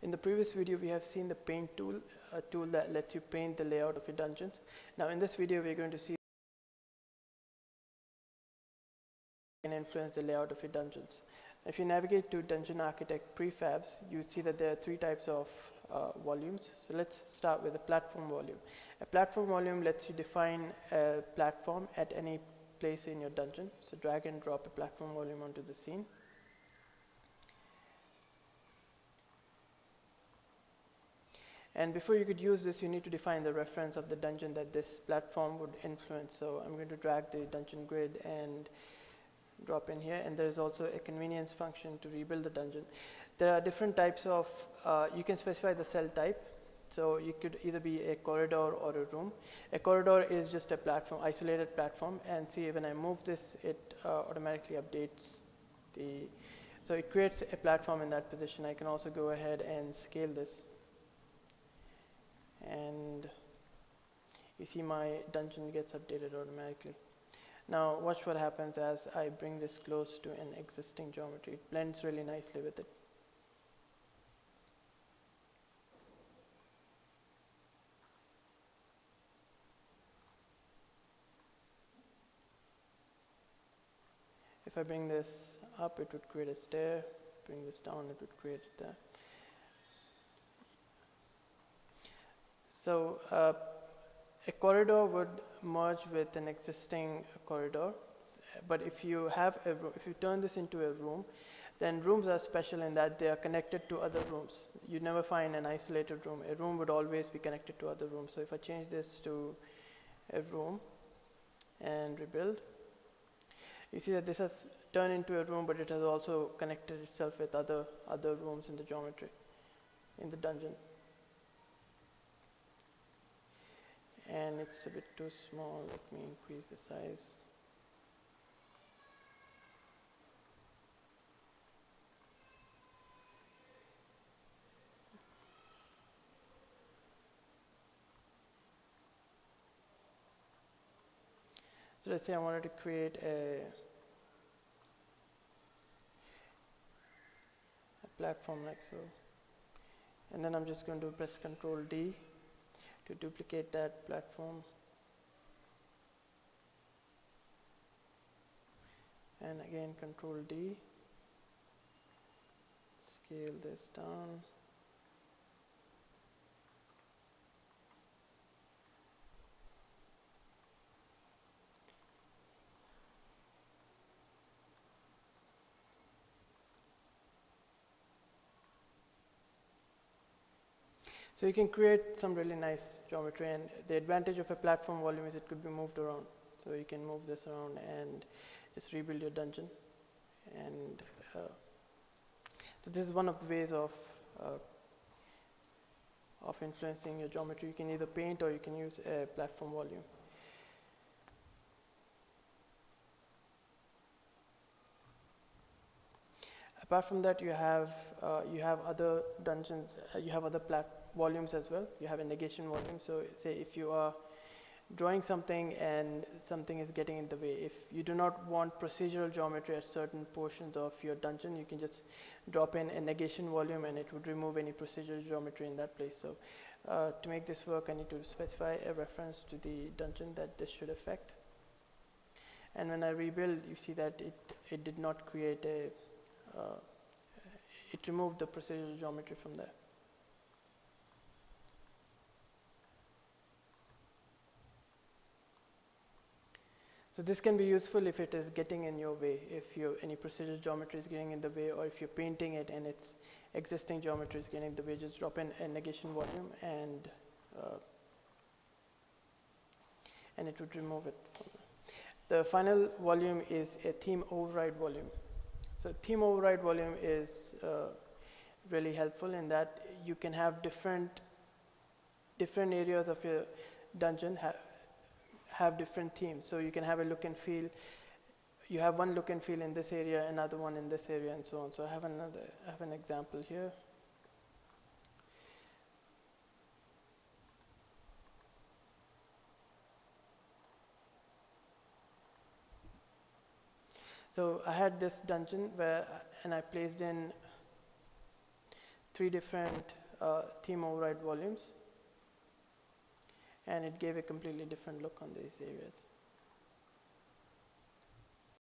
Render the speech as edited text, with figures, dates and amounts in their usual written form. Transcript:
In the previous video, we have seen the paint tool, a tool that lets you paint the layout of your dungeons. Now in this video, we're going to see can influence the layout of your dungeons. If you navigate to Dungeon Architect prefabs, you see that there are three types of volumes. So let's start with a platform volume. A platform volume lets you define a platform at any place in your dungeon. So drag and drop a platform volume onto the scene. And before you could use this, you need to define the reference of the dungeon that this platform would influence. So I'm going to drag the dungeon grid and drop in here, and there's also a convenience function to rebuild the dungeon. There are different types of, you can specify the cell type. So you could either be a corridor or a room. A corridor is just a platform, isolated platform, and see when I move this, it automatically updates the, so it creates a platform in that position. I can also go ahead and scale this. And you see my dungeon gets updated automatically. Now watch what happens as I bring this close to an existing geometry. It blends really nicely with it. If I bring this up, it would create a stair. Bring this down, it would create that. So a corridor would merge with an existing corridor, but if you have if you turn this into a room, then rooms are special in that they are connected to other rooms. You never find an isolated room. A room would always be connected to other rooms. So if I change this to a room and rebuild, you see that this has turned into a room, but it has also connected itself with other rooms in the geometry, in the dungeon. And it's a bit too small. Let me increase the size. So let's say I wanted to create a platform like so. And then I'm just going to press Ctrl D to duplicate that platform. And again, Ctrl D. Scale this down. So you can create some really nice geometry, and the advantage of a platform volume is it could be moved around. So you can move this around and just rebuild your dungeon. And so this is one of the ways of influencing your geometry. You can either paint or you can use a platform volume. Apart from that, you have other dungeons. You have other volumes as well. You have a negation volume. So say if you are drawing something and something is getting in the way, if you do not want procedural geometry at certain portions of your dungeon, you can just drop in a negation volume and it would remove any procedural geometry in that place. So to make this work, I need to specify a reference to the dungeon that this should affect. And when I rebuild, you see that it did not create a it removed the procedural geometry from there. So this can be useful if it is getting in your way, if any procedural geometry is getting in the way, or if you're painting it and its existing geometry is getting in the way, just drop in a negation volume and it would remove it from there. The final volume is a theme override volume. So theme override volume is really helpful in that you can have different areas of your dungeon have different themes. So you can have a look and feel. You have one look and feel in this area, another one in this area, and so on. So I have an example here. So I had this dungeon and I placed in 3 different theme override volumes, and it gave a completely different look on these areas.